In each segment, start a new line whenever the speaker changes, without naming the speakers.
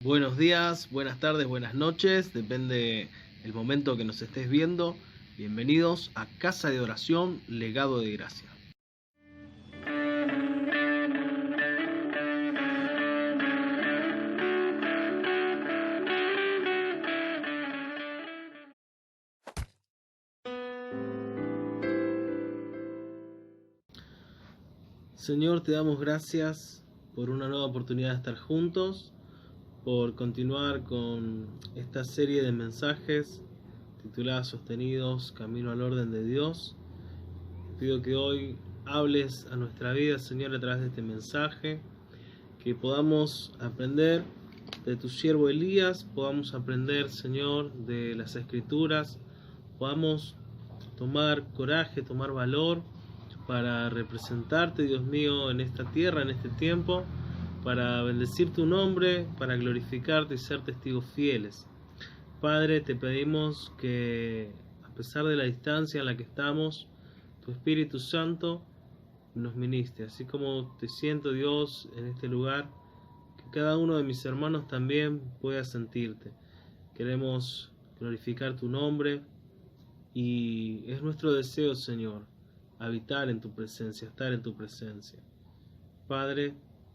Buenos días, buenas tardes, buenas noches, depende el momento que nos estés viendo. Bienvenidos a Casa de Oración, Legado de Gracia. Señor, te damos gracias por una nueva oportunidad de estar juntos, por continuar con esta serie de mensajes titulada Sostenidos, Camino al Orden de Dios. Te pido que hoy hables a nuestra vida, Señor, a través de este mensaje, que podamos aprender de tu siervo Elías, podamos aprender, Señor, de las Escrituras, podamos tomar coraje, tomar valor para representarte, Dios mío, en esta tierra, en este tiempo, para bendecir tu nombre, para glorificarte y ser testigos fieles. Padre, te pedimos que, a pesar de la distancia en la que estamos, tu Espíritu Santo nos ministre, así como te siento, Dios, en este lugar, que cada uno de mis hermanos también pueda sentirte. Queremos glorificar tu nombre y es nuestro deseo, Señor, habitar en tu presencia, estar en tu presencia. Padre,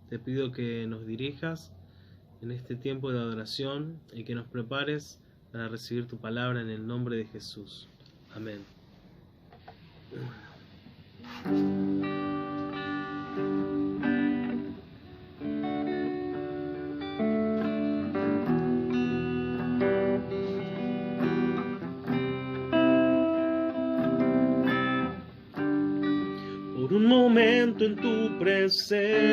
te pido que nos dirijas en este tiempo de adoración y que nos prepares para recibir tu palabra en el nombre de Jesús. Amén. Por un momento en tu presencia,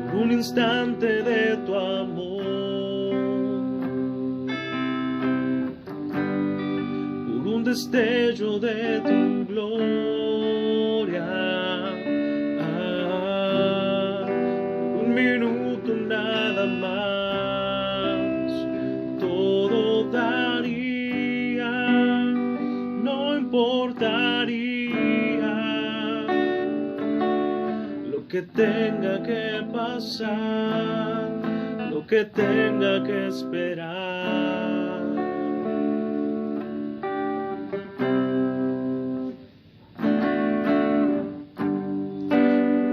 por un instante de tu amor, por un destello de tu gloria, por un minuto nada más, todo daría, no importaría lo que tenga que pasar, lo que tenga que esperar.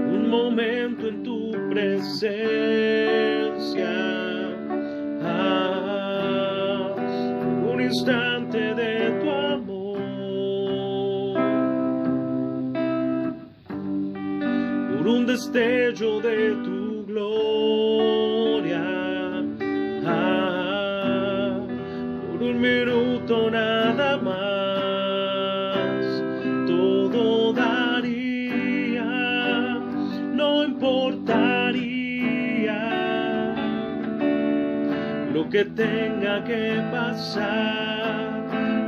Un momento en tu presencia, un instante de tu amor, por un destello de tu gloria, por un minuto nada más, todo daría, no importaría lo que tenga que pasar,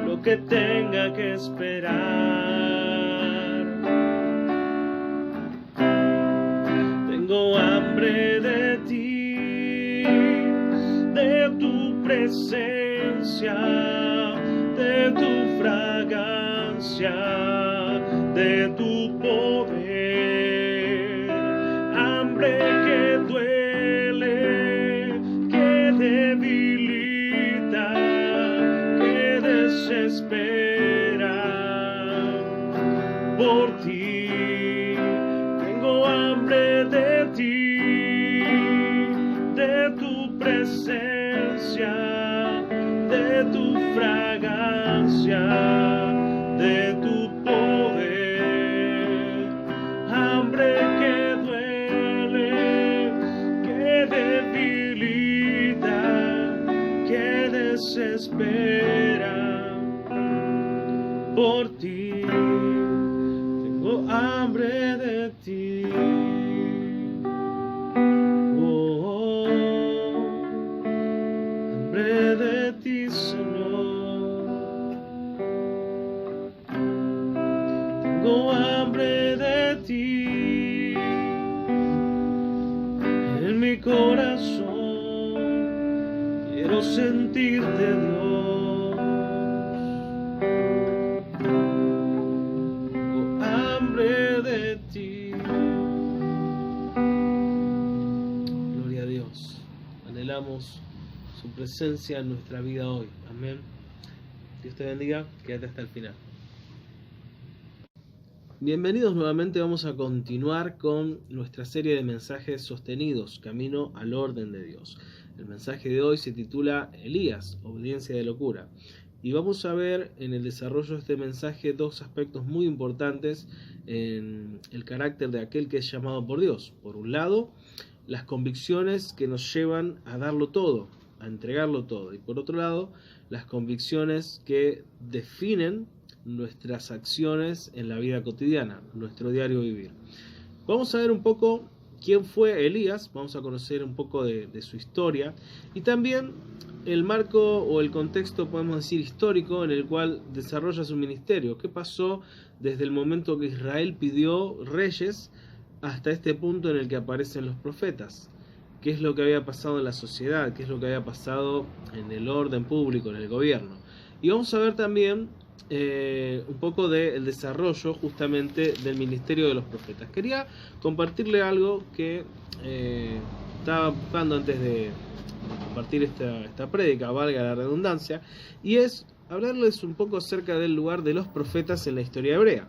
lo que tenga que esperar. Tengo hambre de ti, de tu presencia, de tu fragancia, de tu poder. Hambre que duele, que debilita, que desespera. Por ti tengo hambre de ti, de tu presencia, de tu fragancia, de tu poder. Hambre que duele, que debilita, que desespera. Por ti tengo hambre de ti. Hambre de ti, Señor. Tengo hambre de ti en mi corazón. Quiero sentirte, Dios. Tengo hambre de ti. anhelamos su presencia en nuestra vida hoy. Amén. Dios te bendiga, quédate hasta el final. Bienvenidos nuevamente, vamos a continuar con nuestra serie de mensajes sostenidos, camino al orden de Dios. El mensaje de hoy se titula Elías, obediencia de locura. Y vamos a ver en el desarrollo de este mensaje dos aspectos muy importantes en el carácter de aquel que es llamado por Dios. Por un lado, las convicciones que nos llevan a darlo todo, a entregarlo todo. Y por otro lado, las convicciones que definen nuestras acciones en la vida cotidiana, nuestro diario vivir. Vamos a ver un poco quién fue Elías, vamos a conocer un poco de su historia y también el marco o el contexto, podemos decir, histórico en el cual desarrolla su ministerio. ¿Qué pasó desde el momento que Israel pidió reyes hasta este punto en el que aparecen los profetas? ¿Qué es lo que había pasado en la sociedad? ¿Qué es lo que había pasado en el orden público, en el gobierno? Y vamos a ver también un poco del desarrollo justamente del ministerio de los profetas. Quería compartirle algo que estaba buscando antes de compartir esta prédica, valga la redundancia, y es hablarles un poco acerca del lugar de los profetas en la historia hebrea.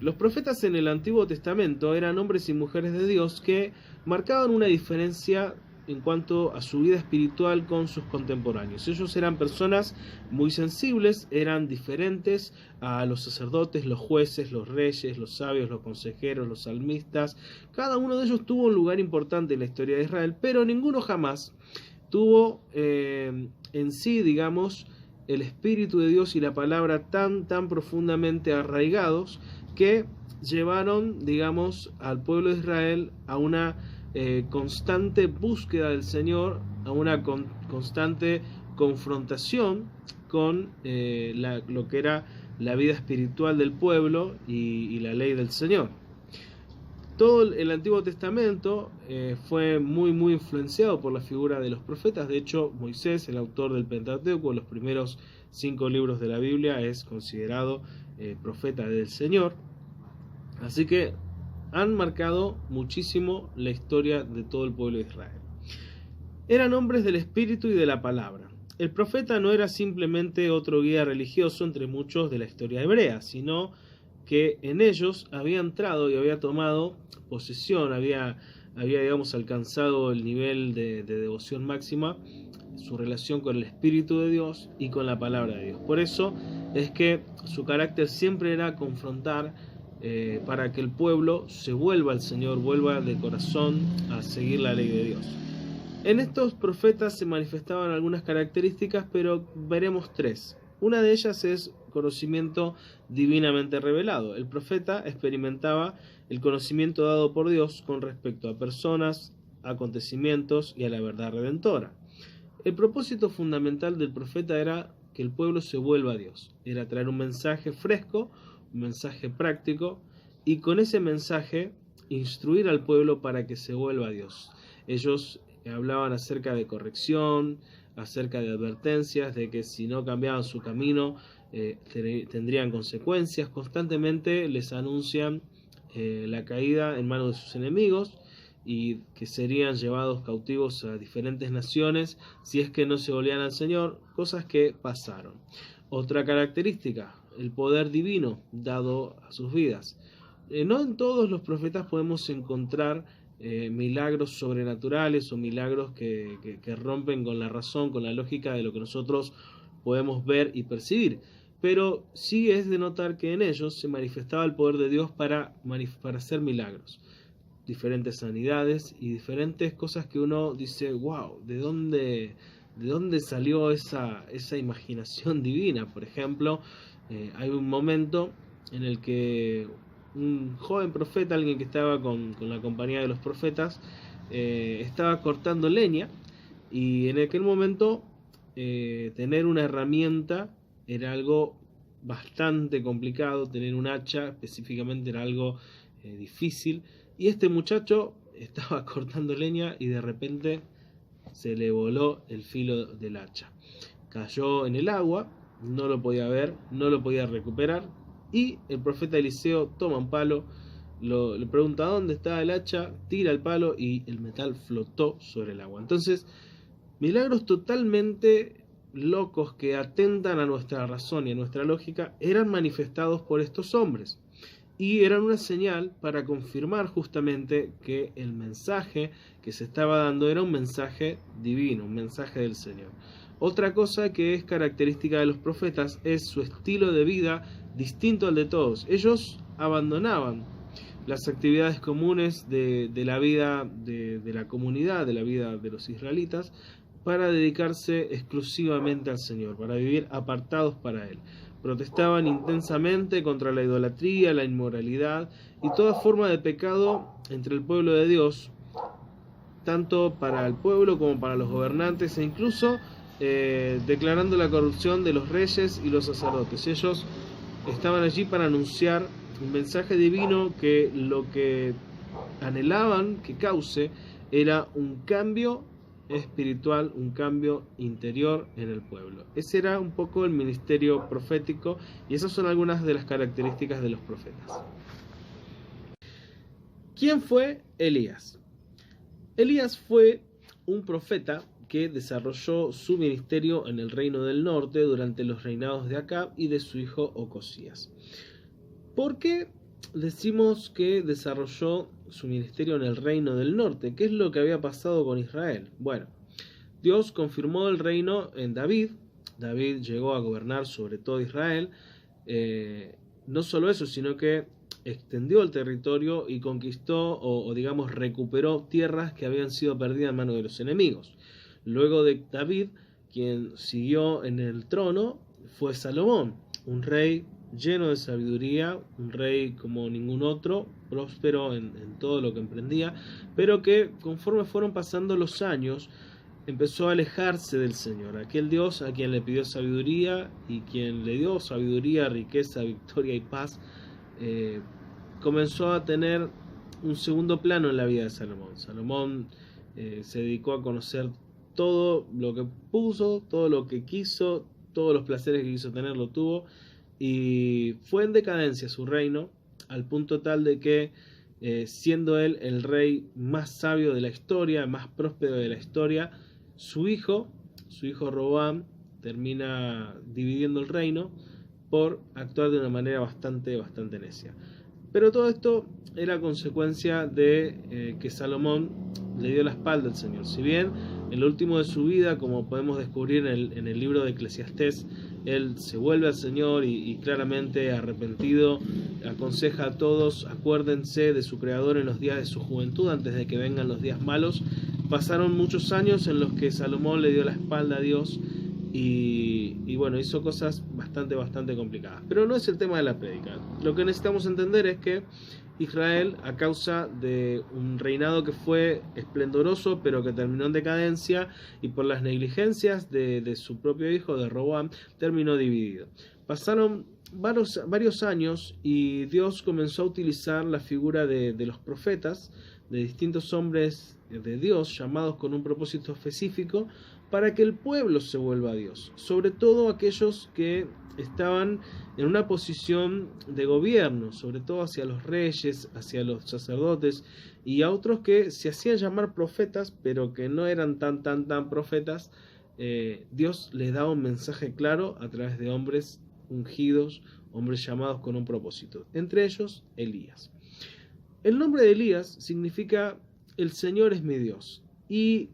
Los profetas en el Antiguo Testamento eran hombres y mujeres de Dios que marcaban una diferencia en cuanto a su vida espiritual con sus contemporáneos. Ellos eran personas muy sensibles, eran diferentes a los sacerdotes, los jueces, los reyes, los sabios, los consejeros, los salmistas. Cada uno de ellos tuvo un lugar importante en la historia de Israel, pero ninguno jamás tuvo en sí, digamos, el Espíritu de Dios y la palabra tan profundamente arraigados que llevaron, digamos, al pueblo de Israel a una constante búsqueda del Señor, a una constante confrontación con lo que era la vida espiritual del pueblo y la ley del Señor. Todo el Antiguo Testamento fue muy influenciado por la figura de los profetas. De hecho, Moisés, el autor del Pentateuco, los primeros 5 libros de la Biblia, es considerado profeta del Señor. Así que han marcado muchísimo la historia de todo el pueblo de Israel. Eran hombres del espíritu y de la palabra. El profeta no era simplemente otro guía religioso entre muchos de la historia hebrea, sino que en ellos había entrado y había tomado posesión, había digamos, alcanzado el nivel de devoción máxima, su relación con el Espíritu de Dios y con la palabra de Dios. Por eso es que su carácter siempre era confrontar para que el pueblo se vuelva al Señor, vuelva de corazón a seguir la ley de Dios. En estos profetas se manifestaban algunas características, pero veremos 3. Una de ellas es conocimiento divinamente revelado. El profeta experimentaba el conocimiento dado por Dios con respecto a personas, acontecimientos y a la verdad redentora. El propósito fundamental del profeta era que el pueblo se vuelva a Dios. Era traer un mensaje fresco, un mensaje práctico, y con ese mensaje instruir al pueblo para que se vuelva a Dios. Ellos hablaban acerca de corrección, acerca de advertencias, de que si no cambiaban su camino tendrían consecuencias. Constantemente les anuncian la caída en manos de sus enemigos y que serían llevados cautivos a diferentes naciones si es que no se volvían al Señor, cosas que pasaron. Otra característica, el poder divino dado a sus vidas. No en todos los profetas podemos encontrar milagros sobrenaturales o milagros que rompen con la razón, con la lógica de lo que nosotros podemos ver y percibir. Pero sí es de notar que en ellos se manifestaba el poder de Dios para hacer milagros. Diferentes sanidades y diferentes cosas que uno dice, wow, ¿de dónde salió esa imaginación divina? Por ejemplo, hay un momento en el que un joven profeta, alguien que estaba con la compañía de los profetas, estaba cortando leña, y en aquel momento tener una herramienta era algo bastante complicado, tener un hacha específicamente era algo difícil, y este muchacho estaba cortando leña y de repente se le voló el filo del hacha. Cayó en el agua, no lo podía ver, no lo podía recuperar, y el profeta Eliseo toma un palo, le pregunta dónde está el hacha, tira el palo y el metal flotó sobre el agua. Entonces Milagros totalmente locos que atentan a nuestra razón y a nuestra lógica eran manifestados por estos hombres y eran una señal para confirmar justamente que el mensaje que se estaba dando era un mensaje divino, un mensaje del Señor. Otra cosa que es característica de los profetas es su estilo de vida distinto al de todos. Ellos abandonaban las actividades comunes de la vida de la comunidad, de la vida de los israelitas, para dedicarse exclusivamente al Señor, para vivir apartados para Él. Protestaban intensamente contra la idolatría, la inmoralidad y toda forma de pecado entre el pueblo de Dios, tanto para el pueblo como para los gobernantes, e incluso declarando la corrupción de los reyes y los sacerdotes. Ellos estaban allí para anunciar un mensaje divino que lo que anhelaban que cause era un cambio espiritual, un cambio interior en el pueblo. Ese era un poco el ministerio profético y esas son algunas de las características de los profetas. ¿Quién fue Elías? Elías fue un profeta que desarrolló su ministerio en el reino del norte durante los reinados de Acab y de su hijo Ocosías. ¿Por qué decimos que desarrolló su ministerio en el reino del norte? ¿Qué es lo que había pasado con Israel? Bueno, Dios confirmó el reino en David. David llegó a gobernar sobre todo Israel. No solo eso, sino que extendió el territorio y conquistó o digamos recuperó tierras que habían sido perdidas en manos de los enemigos. Luego de David, quien siguió en el trono fue Salomón, un rey lleno de sabiduría, un rey como ningún otro, próspero en todo lo que emprendía, pero que conforme fueron pasando los años empezó a alejarse del Señor, aquel Dios a quien le pidió sabiduría y quien le dio sabiduría, riqueza, victoria y paz. Comenzó a tener un segundo plano en la vida de Salomón. Salomón se dedicó a conocer todo lo que puso, todo lo que quiso, todos los placeres que quiso tener lo tuvo, y fue en decadencia su reino, al punto tal de que siendo él el rey más sabio de la historia, más próspero de la historia, su hijo Roboam termina dividiendo el reino por actuar de una manera bastante necia. Pero todo esto era consecuencia de que Salomón le dio la espalda al Señor. Si bien en lo último de su vida, como podemos descubrir en el libro de Eclesiastés, él se vuelve al Señor y claramente arrepentido aconseja a todos: acuérdense de su Creador en los días de su juventud, antes de que vengan los días malos. Pasaron muchos años en los que Salomón le dio la espalda a Dios y bueno, hizo cosas bastante complicadas. Pero no es el tema de la prédica. Lo que necesitamos entender es que Israel, a causa de un reinado que fue esplendoroso pero que terminó en decadencia, y por las negligencias de su propio hijo, de Roboam, terminó dividido. Pasaron varios años y Dios comenzó a utilizar la figura de los profetas, de distintos hombres de Dios llamados con un propósito específico, para que el pueblo se vuelva a Dios, sobre todo aquellos que estaban en una posición de gobierno, sobre todo hacia los reyes, hacia los sacerdotes, y a otros que se hacían llamar profetas, pero que no eran tan profetas. Dios les daba un mensaje claro a través de hombres ungidos, hombres llamados con un propósito, entre ellos Elías. El nombre de Elías significa "el Señor es mi Dios", y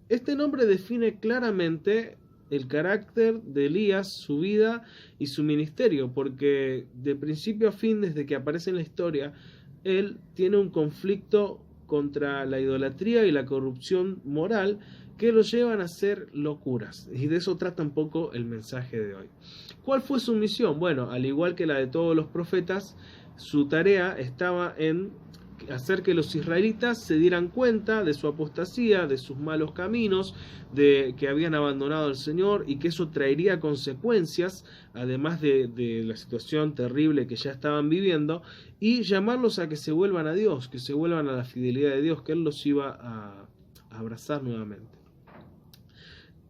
este nombre define claramente el carácter de Elías, su vida y su ministerio, porque de principio a fin, desde que aparece en la historia, él tiene un conflicto contra la idolatría y la corrupción moral que lo llevan a hacer locuras, y de eso trata un poco el mensaje de hoy. ¿Cuál fue su misión? Bueno, al igual que la de todos los profetas, su tarea estaba en hacer que los israelitas se dieran cuenta de su apostasía, de sus malos caminos, de que habían abandonado al Señor, y que eso traería consecuencias, además de la situación terrible que ya estaban viviendo, y llamarlos a que se vuelvan a Dios, que se vuelvan a la fidelidad de Dios, que Él los iba a abrazar nuevamente.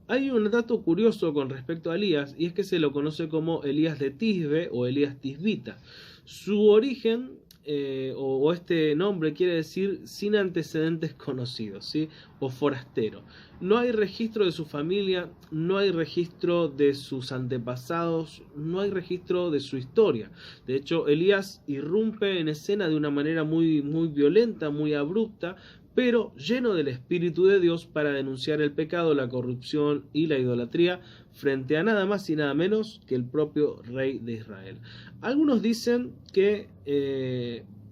Hay un dato curioso con respecto a Elías, y es que se lo conoce como Elías de Tisbe o Elías Tisbita. Su origen o este nombre quiere decir sin antecedentes conocidos, ¿sí? O forastero. No hay registro de su familia, no hay registro de sus antepasados, no hay registro de su historia. De hecho, Elías irrumpe en escena de una manera muy, muy violenta, muy abrupta, pero lleno del Espíritu de Dios para denunciar el pecado, la corrupción y la idolatría frente a nada más y nada menos que el propio rey de Israel. Algunos dicen que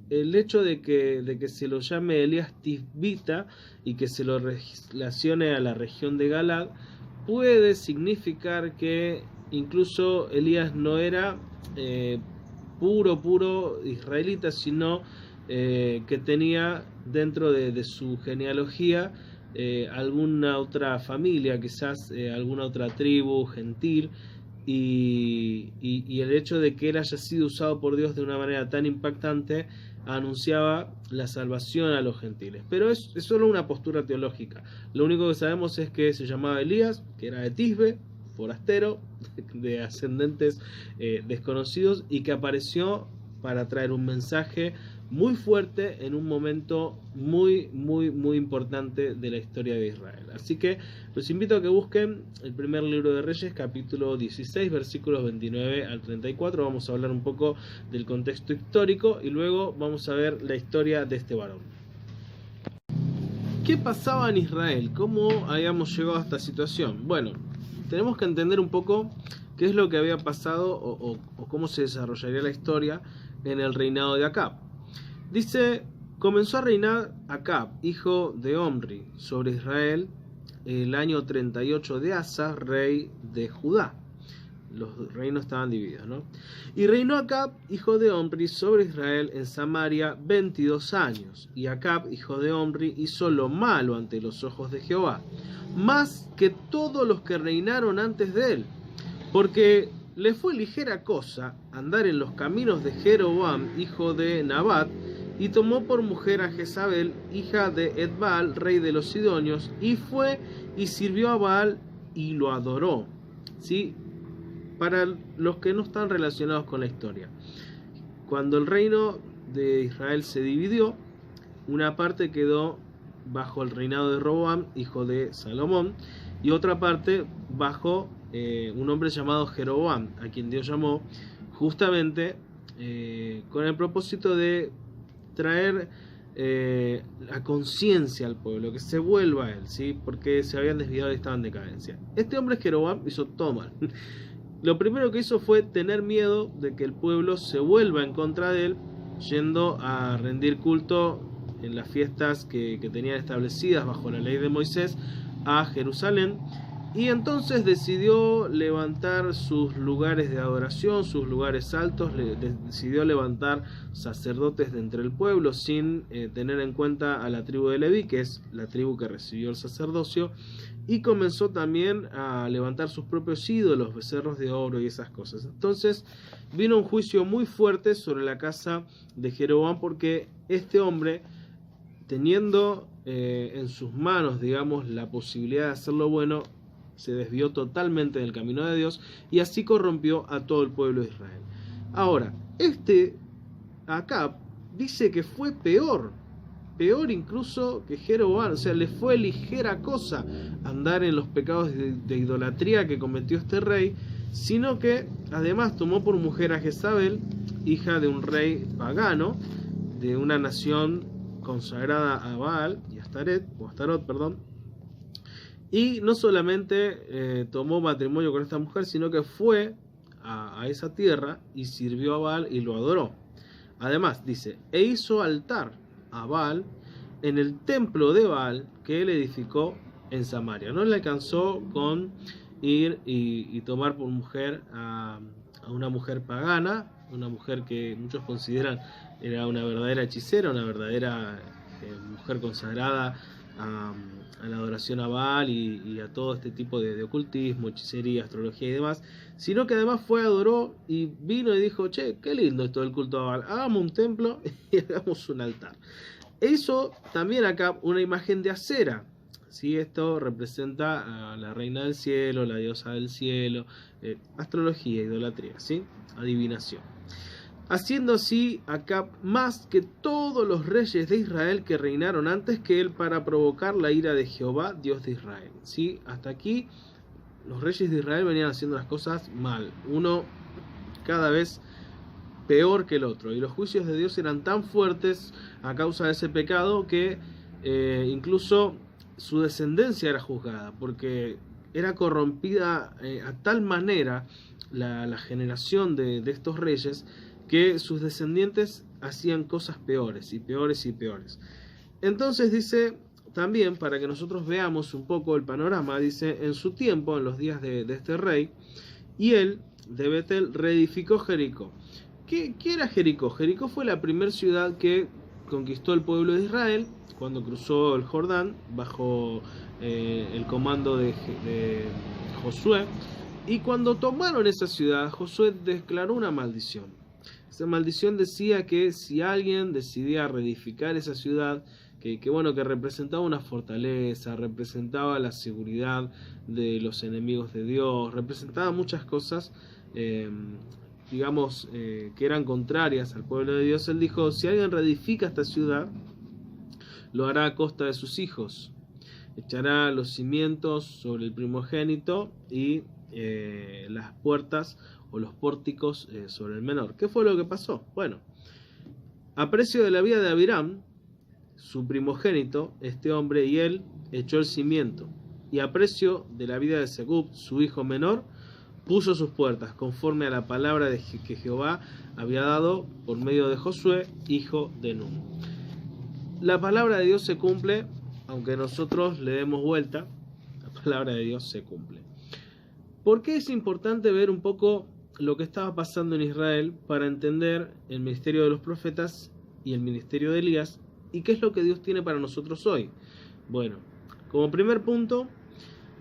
el hecho de que se lo llame Elías Tisbita y que se lo relacione a la región de Galad puede significar que incluso Elías no era puro israelita, sino que tenía dentro de su genealogía alguna otra familia, quizás alguna otra tribu gentil, y el hecho de que él haya sido usado por Dios de una manera tan impactante anunciaba la salvación a los gentiles. Pero es solo una postura teológica. Lo único que sabemos es que se llamaba Elías, que era de Tisbe, forastero, de ascendentes desconocidos, y que apareció para traer un mensaje muy fuerte en un momento muy importante de la historia de Israel. Así que los invito a que busquen el primer libro de Reyes, capítulo 16, versículos 29 al 34. Vamos a hablar un poco del contexto histórico y luego vamos a ver la historia de este varón. ¿Qué pasaba en Israel? ¿Cómo habíamos llegado a esta situación? Bueno, tenemos que entender un poco qué es lo que había pasado o cómo se desarrollaría la historia en el reinado de Acab. Dice, comenzó a reinar Acab, hijo de Omri, sobre Israel el año 38 de Asa, rey de Judá. Los reinos estaban divididos, ¿no? Y reinó Acab, hijo de Omri, sobre Israel en Samaria 22 años. Y Acab, hijo de Omri, hizo lo malo ante los ojos de Jehová, más que todos los que reinaron antes de él, porque le fue ligera cosa andar en los caminos de Jeroboam, hijo de Nabat, y tomó por mujer a Jezabel, hija de Edbaal, rey de los Sidonios, y fue y sirvió a Baal y lo adoró. ¿Sí? Para los que no están relacionados con la historia, cuando el reino de Israel se dividió, una parte quedó bajo el reinado de Roboam, hijo de Salomón, y otra parte bajo un hombre llamado Jeroboam, a quien Dios llamó justamente con el propósito de traer la conciencia al pueblo, que se vuelva a él, ¿sí? Porque se habían desviado y estaban en decadencia. Este hombre Jeroboam hizo todo mal. Lo primero que hizo fue tener miedo de que el pueblo se vuelva en contra de él, yendo a rendir culto en las fiestas que tenían establecidas bajo la ley de Moisés a Jerusalén. Y entonces decidió levantar sus lugares de adoración, sus lugares altos, decidió levantar sacerdotes de entre el pueblo sin tener en cuenta a la tribu de Leví, que es la tribu que recibió el sacerdocio, y comenzó también a levantar sus propios ídolos, becerros de oro y esas cosas. Entonces vino un juicio muy fuerte sobre la casa de Jeroboam, porque este hombre, teniendo en sus manos, digamos, la posibilidad de hacer lo bueno, se desvió totalmente del camino de Dios y así corrompió a todo el pueblo de Israel. Ahora, Acab dice que fue peor incluso que Jeroboam, o sea, le fue ligera cosa andar en los pecados de idolatría que cometió este rey, sino que además tomó por mujer a Jezabel, hija de un rey pagano, de una nación consagrada a Baal y Astarot, y no solamente tomó matrimonio con esta mujer, sino que fue a esa tierra y sirvió a Baal y lo adoró. Además, dice, e hizo altar a Baal en el templo de Baal que él edificó en Samaria. No le alcanzó con ir y tomar por mujer a una mujer pagana, una mujer que muchos consideran era una verdadera hechicera, una verdadera mujer consagrada a la adoración a Baal y a todo este tipo de ocultismo, hechicería, astrología y demás, sino que además adoró y vino y dijo, che, qué lindo esto del culto a Baal, hagamos un templo y hagamos un altar. E hizo también acá una imagen de Acera, ¿sí? Esto representa a la reina del cielo, la diosa del cielo, astrología, idolatría, ¿sí? Adivinación. haciendo así Acab más que todos los reyes de Israel que reinaron antes que él, para provocar la ira de Jehová, Dios de Israel. ¿Sí? Hasta aquí los reyes de Israel venían haciendo las cosas mal, uno cada vez peor que el otro, y los juicios de Dios eran tan fuertes a causa de ese pecado que incluso su descendencia era juzgada, porque era corrompida a tal manera la generación de estos reyes, que sus descendientes hacían cosas peores y peores y peores. Entonces dice también, para que nosotros veamos un poco el panorama, dice: en su tiempo, en los días de este rey, y él de Betel reedificó Jericó. ¿Qué era Jericó? Jericó fue la primera ciudad que conquistó el pueblo de Israel cuando cruzó el Jordán bajo el comando de Josué. Y cuando tomaron esa ciudad, Josué declaró una maldición. Esa maldición decía que si alguien decidía reedificar esa ciudad, que representaba una fortaleza, representaba la seguridad de los enemigos de Dios, representaba muchas cosas, que eran contrarias al pueblo de Dios. Él dijo: si alguien reedifica esta ciudad, lo hará a costa de sus hijos, echará los cimientos sobre el primogénito y las puertas o los pórticos sobre el menor. ¿Qué fue lo que pasó? Bueno, a precio de la vida de Abiram, su primogénito, este hombre, y él echó el cimiento, y a precio de la vida de Segub, su hijo menor, puso sus puertas, conforme a la palabra que Jehová había dado por medio de Josué, hijo de Nun. La palabra de Dios se cumple, aunque nosotros le demos vuelta, la palabra de Dios se cumple. ¿Por qué es importante ver un poco lo que estaba pasando en Israel para entender el ministerio de los profetas y el ministerio de Elías, y qué es lo que Dios tiene para nosotros hoy? Bueno, como primer punto,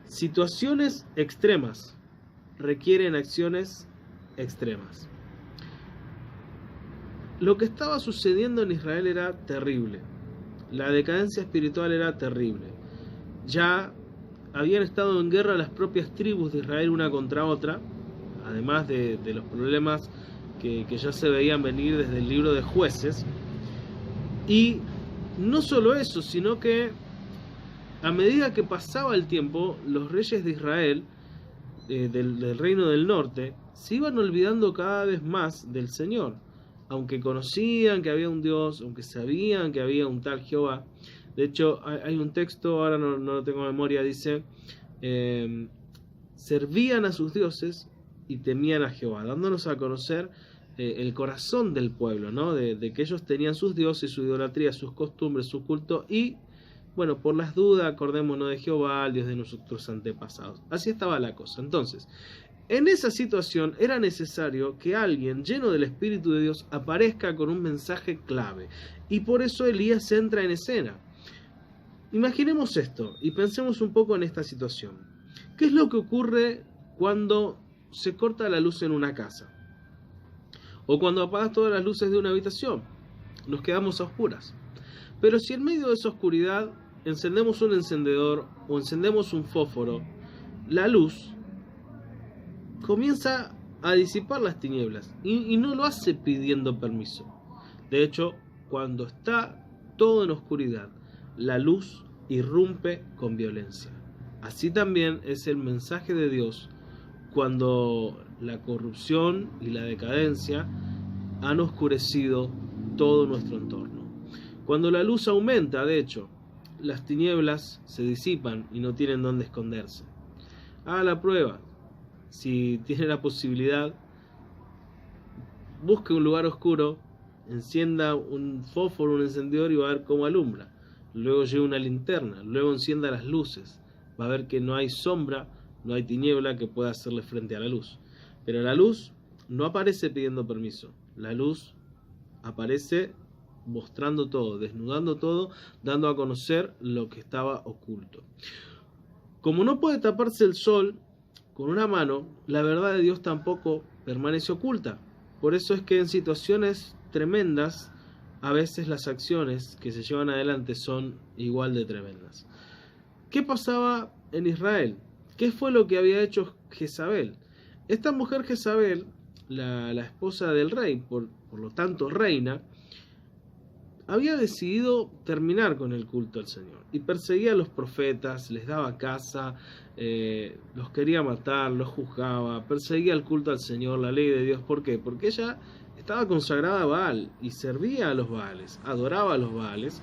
situaciones extremas requieren acciones extremas. Lo que estaba sucediendo en Israel era terrible. La decadencia espiritual era terrible. Ya habían estado en guerra las propias tribus de Israel una contra otra, además de los problemas que ya se veían venir desde el libro de Jueces. Y no solo eso, sino que a medida que pasaba el tiempo, los reyes de Israel, del reino del norte, se iban olvidando cada vez más del Señor. Aunque conocían que había un Dios, aunque sabían que había un tal Jehová. De hecho, hay un texto, ahora no lo tengo en memoria, dice: servían a sus dioses y temían a Jehová, dándonos a conocer el corazón del pueblo, ¿no? De que ellos tenían sus dioses, su idolatría, sus costumbres, su culto, y bueno, por las dudas, acordémonos de Jehová, el Dios de nuestros antepasados. Así estaba la cosa. Entonces, en esa situación era necesario que alguien lleno del Espíritu de Dios aparezca con un mensaje clave, y por eso Elías entra en escena. Imaginemos esto y pensemos un poco en esta situación. ¿Qué es lo que ocurre cuando se corta la luz en una casa? O cuando apagas todas las luces de una habitación. Nos quedamos a oscuras. Pero si en medio de esa oscuridad encendemos un encendedor o encendemos un fósforo, la luz comienza a disipar las tinieblas, y no lo hace pidiendo permiso. De hecho, cuando está todo en oscuridad, la luz irrumpe con violencia. Así también es el mensaje de Dios cuando la corrupción y la decadencia han oscurecido todo nuestro entorno. Cuando la luz aumenta, de hecho, las tinieblas se disipan y no tienen dónde esconderse. Haga la prueba. Si tiene la posibilidad, busque un lugar oscuro, encienda un fósforo, un encendedor, y va a ver cómo alumbra. Luego lleve una linterna, luego encienda las luces. Va a ver que no hay sombra, no hay tiniebla que pueda hacerle frente a la luz. Pero la luz no aparece pidiendo permiso. La luz aparece mostrando todo, desnudando todo, dando a conocer lo que estaba oculto. Como no puede taparse el sol con una mano, la verdad de Dios tampoco permanece oculta. Por eso es que en situaciones tremendas, a veces las acciones que se llevan adelante son igual de tremendas. ¿Qué pasaba en Israel? ¿Qué fue lo que había hecho Jezabel? Esta mujer Jezabel la esposa del rey, por lo tanto reina, había decidido terminar con el culto al Señor y perseguía a los profetas, les daba caza, los quería matar, los juzgaba, perseguía el culto al Señor, la ley de Dios. ¿Por qué? Porque ella estaba consagrada a Baal y servía a los Baales, adoraba a los Baales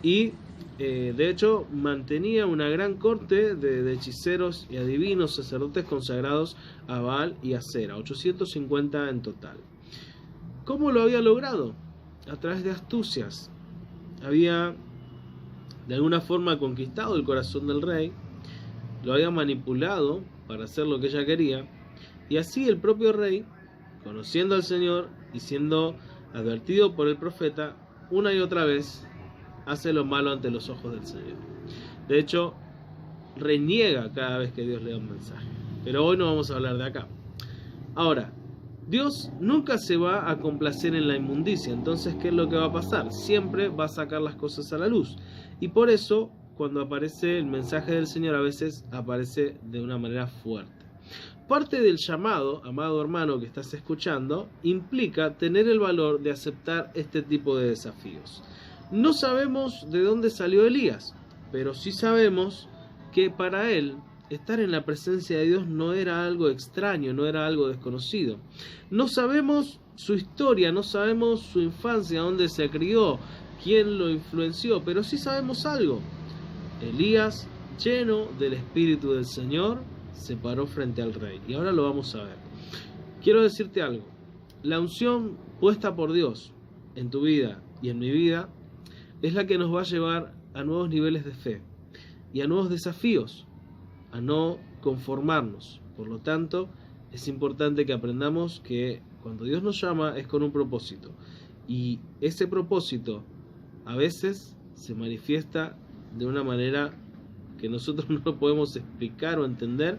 y de hecho mantenía una gran corte de hechiceros y adivinos, sacerdotes consagrados a Baal y a Asera, 850 en total. ¿Cómo lo había logrado? A través de astucias. Había de alguna forma conquistado el corazón del rey, lo había manipulado para hacer lo que ella quería, y así el propio rey, conociendo al Señor y siendo advertido por el profeta, una y otra vez hace lo malo ante los ojos del Señor. De hecho, reniega cada vez que Dios le da un mensaje. Pero hoy no vamos a hablar de acá. Ahora, Dios nunca se va a complacer en la inmundicia. Entonces, ¿qué es lo que va a pasar? Siempre va a sacar las cosas a la luz. Y por eso, cuando aparece el mensaje del Señor, a veces aparece de una manera fuerte. Parte del llamado, amado hermano que estás escuchando, implica tener el valor de aceptar este tipo de desafíos. No sabemos de dónde salió Elías, pero sí sabemos que para él estar en la presencia de Dios no era algo extraño, no era algo desconocido. No sabemos su historia, no sabemos su infancia, dónde se crió, quién lo influenció, pero sí sabemos algo. Elías, lleno del Espíritu del Señor, se paró frente al rey. Y ahora lo vamos a ver. Quiero decirte algo. La unción puesta por Dios en tu vida y en mi vida es la que nos va a llevar a nuevos niveles de fe y a nuevos desafíos, a no conformarnos. Por lo tanto, es importante que aprendamos que cuando Dios nos llama es con un propósito. Y ese propósito a veces se manifiesta de una manera que nosotros no lo podemos explicar o entender,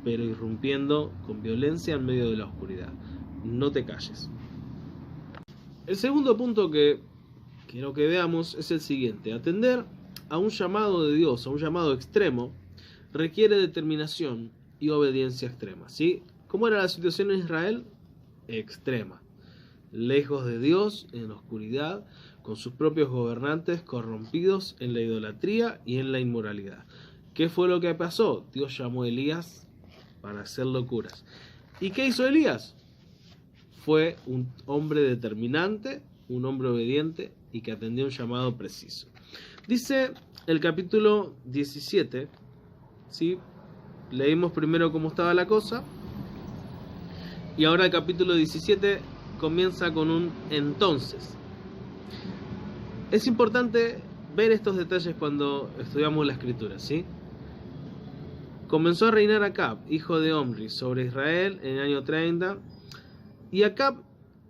pero irrumpiendo con violencia en medio de la oscuridad. No te calles. El segundo punto que quiero que veamos es el siguiente. Atender a un llamado de Dios, a un llamado extremo, requiere determinación y obediencia extrema, ¿sí? ¿Cómo era la situación en Israel? Extrema. Lejos de Dios, en la oscuridad, con sus propios gobernantes corrompidos en la idolatría y en la inmoralidad. ¿Qué fue lo que pasó? Dios llamó a Elías para hacer locuras. ¿Y qué hizo Elías? Fue un hombre determinante, un hombre obediente y que atendió un llamado preciso. Dice el capítulo 17, ¿sí? Leímos primero cómo estaba la cosa y ahora el capítulo 17 comienza con un entonces. Es importante ver estos detalles cuando estudiamos la escritura, ¿sí? Comenzó a reinar Acab, hijo de Omri, sobre Israel en el año 30, y Acab,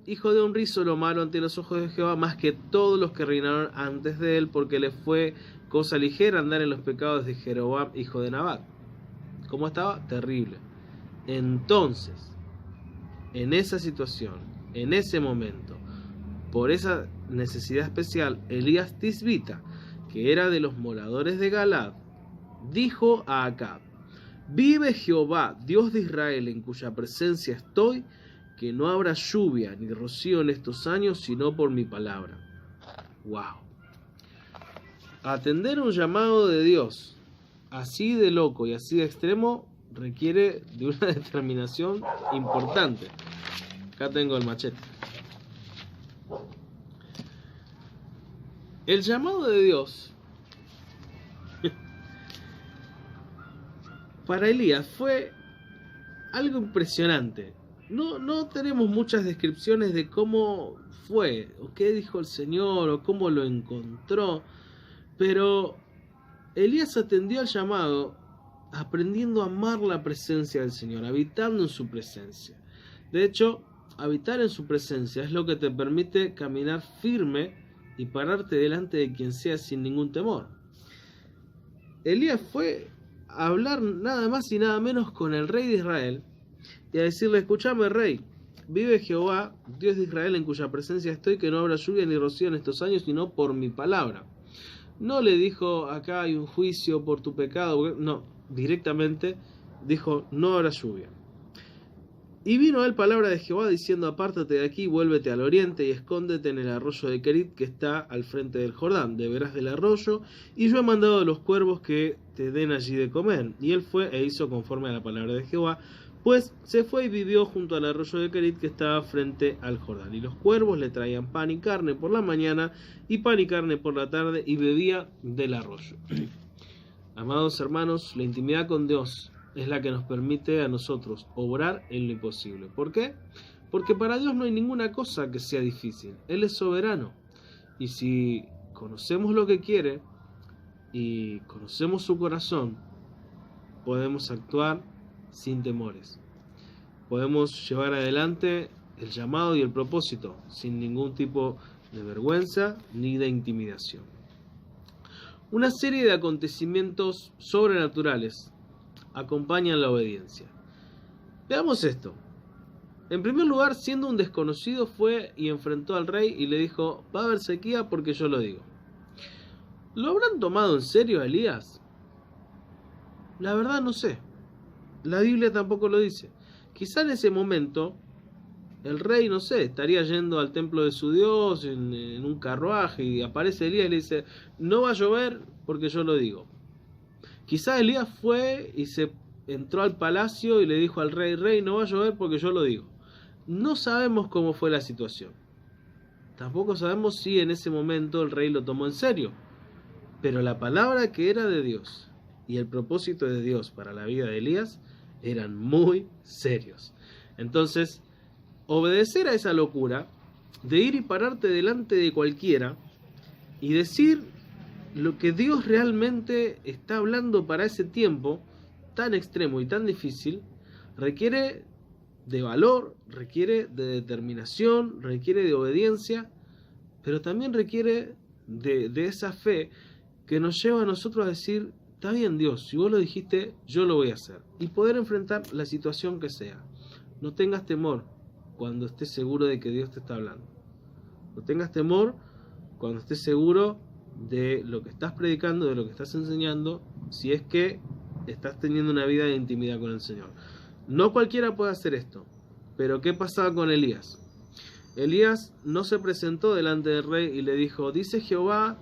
hijo de Omri, hizo lo malo ante los ojos de Jehová más que todos los que reinaron antes de él, porque le fue cosa ligera andar en los pecados de Jeroboam, hijo de Nabat. ¿Cómo estaba? Terrible. Entonces, en esa situación, en ese momento, por esa necesidad especial, Elías Tisbita, que era de los moradores de Galad, dijo a Acab: vive Jehová, Dios de Israel, en cuya presencia estoy, que no habrá lluvia ni rocío en estos años, sino por mi palabra. ¡Wow! Atender un llamado de Dios así de loco y así de extremo requiere de una determinación importante. Acá tengo el machete. El llamado de Dios para Elías fue algo impresionante. No tenemos muchas descripciones de cómo fue, o qué dijo el Señor, o cómo lo encontró, pero Elías atendió al llamado aprendiendo a amar la presencia del Señor, habitando en su presencia. De hecho, habitar en su presencia es lo que te permite caminar firme y pararte delante de quien sea sin ningún temor. Elías fue a hablar nada más y nada menos con el rey de Israel y a decirle: escúchame, rey, vive Jehová, Dios de Israel, en cuya presencia estoy, que no habrá lluvia ni rocío en estos años, sino por mi palabra. No le dijo: acá hay un juicio por tu pecado. No, directamente dijo: no habrá lluvia. Y vino a él palabra de Jehová diciendo: apártate de aquí, vuélvete al oriente y escóndete en el arroyo de Kerit que está al frente del Jordán. Beberás del arroyo, y yo he mandado a los cuervos que te den allí de comer. Y él fue e hizo conforme a la palabra de Jehová, pues se fue y vivió junto al arroyo de Kerit que estaba frente al Jordán. Y los cuervos le traían pan y carne por la mañana y pan y carne por la tarde, y bebía del arroyo. Amados hermanos, la intimidad con Dios es la que nos permite a nosotros obrar en lo imposible. ¿Por qué? Porque para Dios no hay ninguna cosa que sea difícil. Él es soberano. Y si conocemos lo que quiere y conocemos su corazón, podemos actuar sin temores. Podemos llevar adelante el llamado y el propósito sin ningún tipo de vergüenza ni de intimidación. Una serie de acontecimientos sobrenaturales acompañan la obediencia. Veamos esto. En primer lugar, siendo un desconocido, fue y enfrentó al rey y le dijo: va a haber sequía porque yo lo digo. ¿Lo habrán tomado en serio a Elías? La verdad no sé. La Biblia tampoco lo dice. Quizá en ese momento el rey, no sé, estaría yendo al templo de su Dios en un carruaje y aparece Elías y le dice: no va a llover porque yo lo digo. Quizá Elías fue y se entró al palacio y le dijo al rey: rey, no va a llover porque yo lo digo. No sabemos cómo fue la situación. Tampoco sabemos si en ese momento el rey lo tomó en serio. Pero la palabra que era de Dios y el propósito de Dios para la vida de Elías eran muy serios. Entonces, obedecer a esa locura de ir y pararte delante de cualquiera y decir lo que Dios realmente está hablando para ese tiempo tan extremo y tan difícil, requiere de valor, requiere de determinación, requiere de obediencia, pero también requiere de esa fe que nos lleva a nosotros a decir: está bien, Dios, si vos lo dijiste, yo lo voy a hacer, y poder enfrentar la situación que sea. No tengas temor cuando estés seguro de que Dios te está hablando. No tengas temor cuando estés seguro de lo que estás predicando, de lo que estás enseñando, si es que estás teniendo una vida de intimidad con el Señor. No cualquiera puede hacer esto. Pero ¿qué pasaba con Elías? Elías no se presentó delante del rey y le dijo: dice Jehová,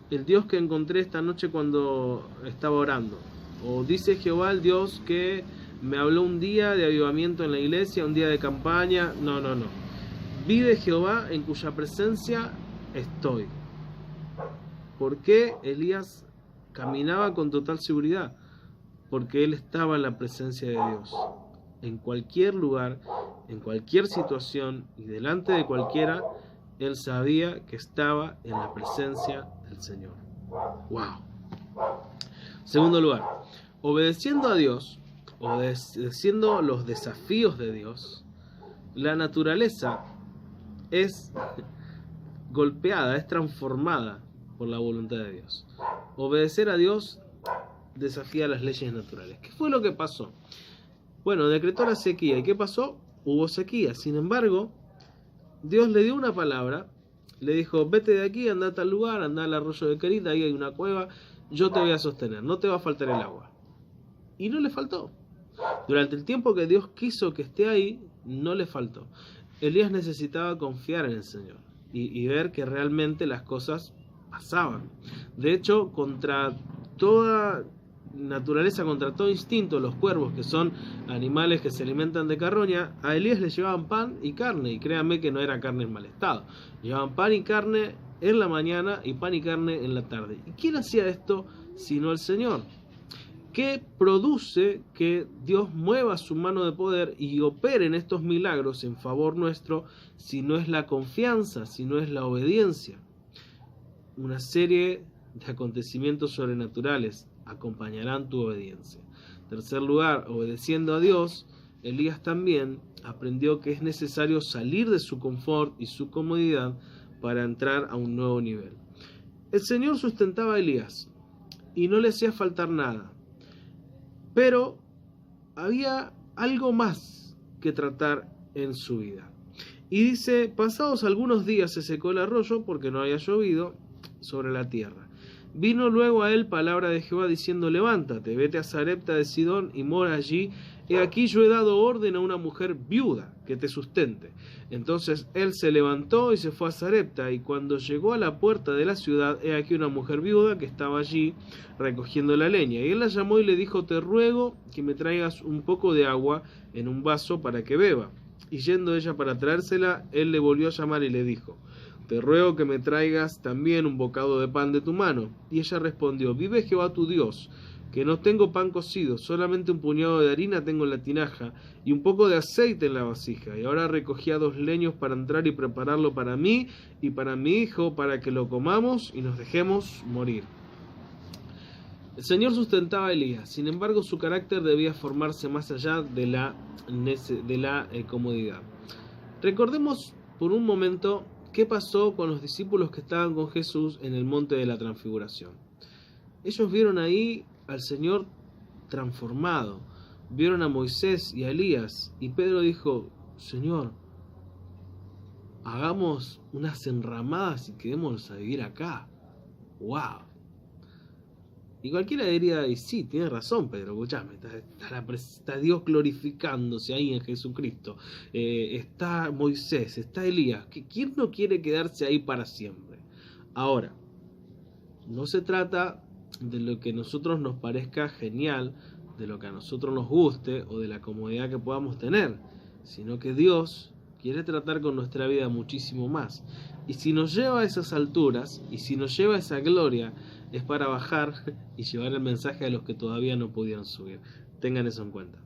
el Dios que encontré esta noche cuando estaba orando. O dice Jehová, el Dios que me habló un día de avivamiento en la iglesia, un día de campaña. No. Vive Jehová en cuya presencia estoy. ¿Por qué Elías caminaba con total seguridad? Porque él estaba en la presencia de Dios. En cualquier lugar, en cualquier situación y delante de cualquiera, él sabía que estaba en la presencia del Señor. ¡Wow! Segundo lugar, obedeciendo a Dios, obedeciendo los desafíos de Dios, la naturaleza es golpeada, es transformada por la voluntad de Dios. Obedecer a Dios desafía las leyes naturales. ¿Qué fue lo que pasó? Bueno, decretó la sequía. ¿Y qué pasó? Hubo sequía. Sin embargo, Dios le dio una palabra. Le dijo: vete de aquí, anda a tal lugar, anda al arroyo de Kerit, ahí hay una cueva, yo te voy a sostener, no te va a faltar el agua. Y no le faltó. Durante el tiempo que Dios quiso que esté ahí, no le faltó. Elías necesitaba confiar en el Señor y ver que realmente las cosas pasaban. De hecho, contra toda naturaleza, contra todo instinto, los cuervos, que son animales que se alimentan de carroña, a Elías le llevaban pan y carne, y créanme que no era carne en mal estado. Llevaban pan y carne en la mañana y pan y carne en la tarde. ¿Y quién hacía esto sino el Señor? ¿Qué produce que Dios mueva su mano de poder y opere en estos milagros en favor nuestro, si no es la confianza, si no es la obediencia? Una serie de acontecimientos sobrenaturales acompañarán tu obediencia. En tercer lugar, obedeciendo a Dios, Elías también aprendió que es necesario salir de su confort y su comodidad para entrar a un nuevo nivel. El Señor sustentaba a Elías y no le hacía faltar nada, pero había algo más que tratar en su vida. Y dice: pasados algunos días se secó el arroyo porque no había llovido sobre la tierra. Vino luego a él palabra de Jehová diciendo: levántate, vete a Sarepta de Sidón y mora allí he aquí yo he dado orden a una mujer viuda que te sustente. Entonces él se levantó y se fue a Sarepta, y cuando llegó a la puerta de la ciudad, he aquí una mujer viuda que estaba allí recogiendo la leña. Y él la llamó y le dijo, te ruego que me traigas un poco de agua en un vaso para que beba. Y yendo ella para traérsela, él le volvió a llamar y le dijo, te ruego que me traigas también un bocado de pan de tu mano. Y ella respondió, vive Jehová tu Dios, que no tengo pan cocido, solamente un puñado de harina tengo en la tinaja y un poco de aceite en la vasija. Y ahora recogía 2 leños para entrar y prepararlo para mí y para mi hijo, para que lo comamos y nos dejemos morir. El Señor sustentaba a Elías, sin embargo su carácter debía formarse más allá de la comodidad. Recordemos por un momento qué pasó con los discípulos que estaban con Jesús en el monte de la Transfiguración. Ellos vieron ahí al Señor transformado, vieron a Moisés y a Elías, y Pedro dijo, Señor, hagamos unas enramadas y quedémonos a vivir acá. ¡Wow! Y cualquiera diría, y sí, tiene razón Pedro, escuchame, está Dios glorificándose ahí en Jesucristo, está Moisés, está Elías, ¿quién no quiere quedarse ahí para siempre? Ahora, no se trata de lo que a nosotros nos parezca genial, de lo que a nosotros nos guste o de la comodidad que podamos tener, sino que Dios quiere tratar con nuestra vida muchísimo más. Y si nos lleva a esas alturas, y si nos lleva a esa gloria, es para bajar y llevar el mensaje a los que todavía no pudieron subir. Tengan eso en cuenta.